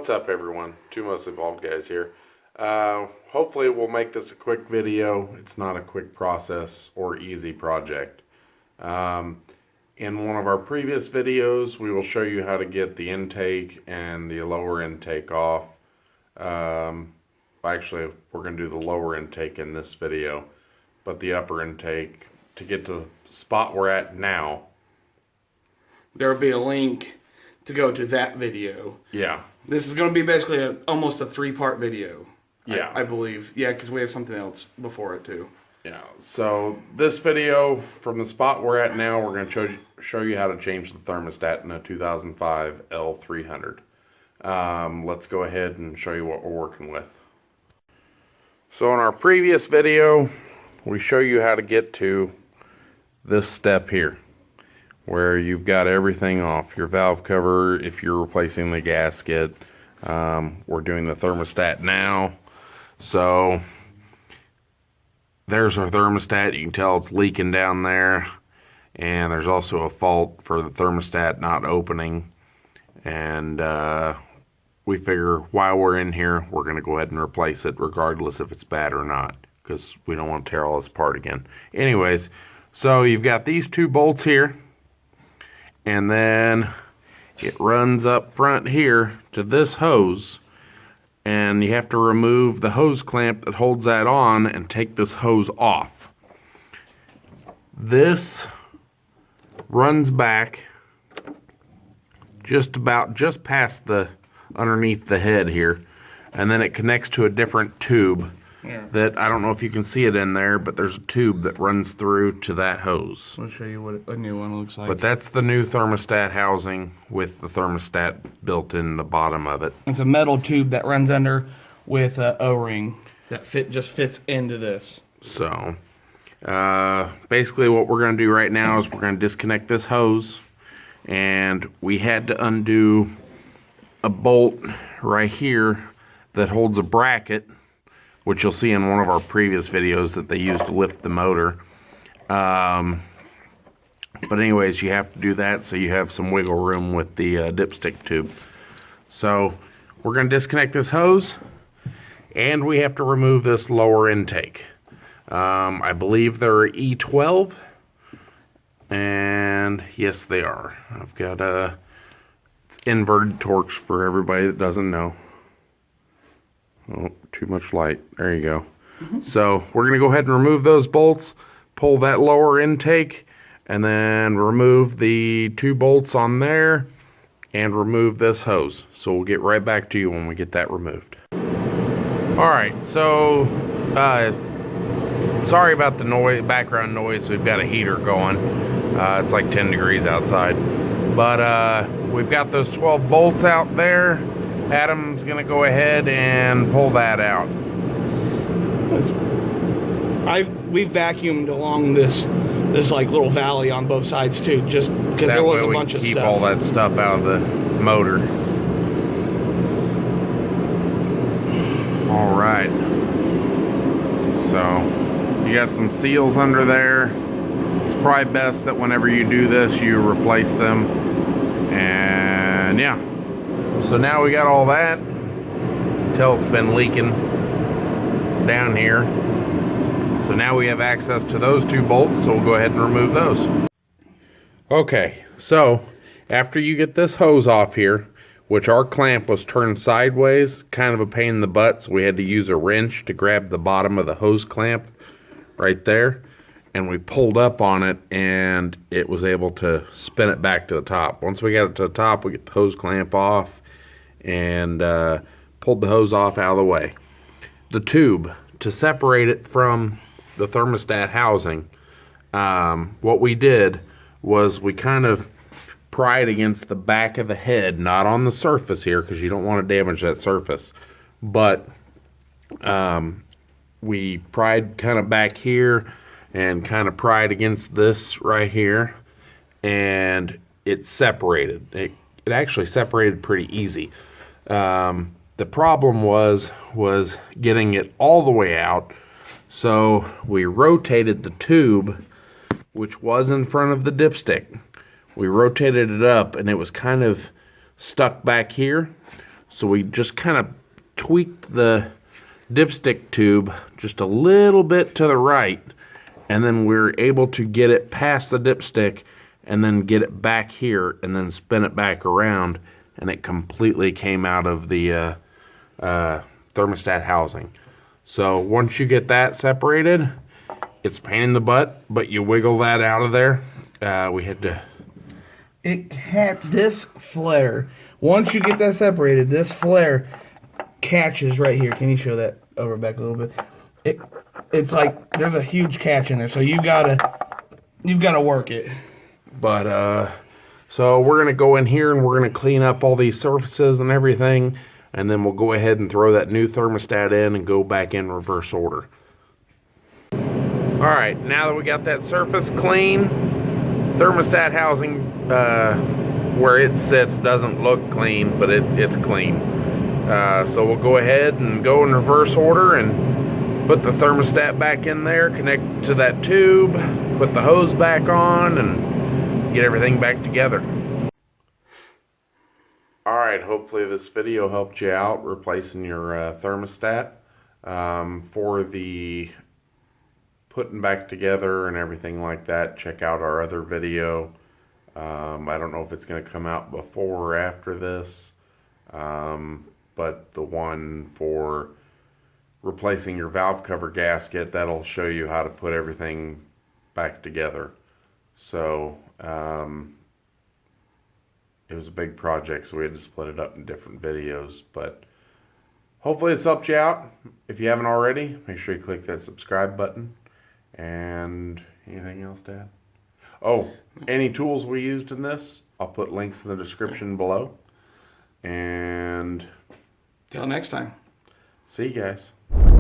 What's up, everyone? Two mostly bald guys here. Hopefully we'll make this a quick video. It's not a quick process or easy project. In one of our previous videos, we will show you how to get the intake and the lower intake off. Actually, we're going to do the lower intake in this video, but the upper intake, to get to the spot we're at now, there will be a link to go to that video. Yeah. This is going to be basically almost a three-part video. Yeah. I believe. Yeah, because we have something else before it too. Yeah. So this video, from the spot we're at now, we're going to show you how to change the thermostat in a 2005 L300. Let's go ahead and show you what we're working with. So in our previous video, we show you how to get to this step here, where you've got everything off. Your valve cover, if you're replacing the gasket. We're doing the thermostat now. So there's our thermostat. You can tell it's leaking down there. And there's also a fault for the thermostat not opening. And we figure while we're in here, we're going to go ahead and replace it regardless if it's bad or not, because we don't want to tear all this apart again. Anyways, so you've got these two bolts here. And then it runs up front here to this hose, and you have to remove the hose clamp that holds that on and take this hose off. This runs back just past the underneath the head here, and then it connects to a different tube. Yeah. That I don't know if you can see it in there, but there's a tube that runs through to that hose. I'll show you what a new one looks like. But that's the new thermostat housing with the thermostat built in the bottom of it. It's a metal tube that runs under with an O-ring that just fits into this. So basically what we're going to do right now is we're going to disconnect this hose, and we had to undo a bolt right here that holds a bracket, which you'll see in one of our previous videos that they used to lift the motor. But anyways, you have to do that so you have some wiggle room with the dipstick tube. So we're going to disconnect this hose, and we have to remove this lower intake. I believe they're E12, and yes, they are. I've got it's inverted torques for everybody that doesn't know. Oh, too much light. There you go. So we're going to go ahead and remove those bolts, pull that lower intake, and then remove the two bolts on there and remove this hose. So we'll get right back to you when we get that removed. Alright, so sorry about the noise, background noise. We've got a heater going. It's like 10 degrees outside. But we've got those 12 bolts out there. Adam's gonna go ahead and pull that out. We vacuumed along this like little valley on both sides too, just because there was a bunch of stuff. Keep all that stuff out of the motor. All right. So you got some seals under there. It's probably best that whenever you do this, you replace them. And yeah. So now we got all that. Until it's been leaking down here. So now we have access to those two bolts, so we'll go ahead and remove those. Okay, so after you get this hose off here, which our clamp was turned sideways, kind of a pain in the butt, so we had to use a wrench to grab the bottom of the hose clamp right there. And we pulled up on it, and it was able to spin it back to the top. Once we got it to the top, we get the hose clamp off and pulled the hose off out of the way. The tube, to separate it from the thermostat housing, what we did was we kind of pried against the back of the head, not on the surface here because you don't want to damage that surface, but we pried kind of back here and kind of pried against this right here, and it separated. It actually separated pretty easy. The problem was getting it all the way out, so we rotated the tube, which was in front of the dipstick. We rotated it up, and it was kind of stuck back here. So we just kind of tweaked the dipstick tube just a little bit to the right, and then we're able to get it past the dipstick and then get it back here and then spin it back around, and it completely came out of the thermostat housing. So once you get that separated, it's a pain in the butt, but you wiggle that out of there. We had to... This flare, once you get that separated, this flare catches right here. Can you show that over back a little bit? It's like there's a huge catch in there, so you've gotta work it. But so we're gonna go in here and we're gonna clean up all these surfaces and everything, and then we'll go ahead and throw that new thermostat in and go back in reverse order. All right, now that we got that surface clean, thermostat housing where it sits doesn't look clean, but it's clean. So we'll go ahead and go in reverse order and put the thermostat back in there, connect to that tube, put the hose back on, and get everything back together. Alright, hopefully this video helped you out replacing your thermostat. For the putting back together and everything like that, check out our other video. I don't know if it's going to come out before or after this, but the one for replacing your valve cover gasket, that'll show you how to put everything back together. So it was a big project, so we had to split it up in different videos, but hopefully it's helped you out. If you haven't already, make sure you click that subscribe button. And anything else, Dad? Oh, any tools we used in this, I'll put links in the description below. And till next time. see you guys.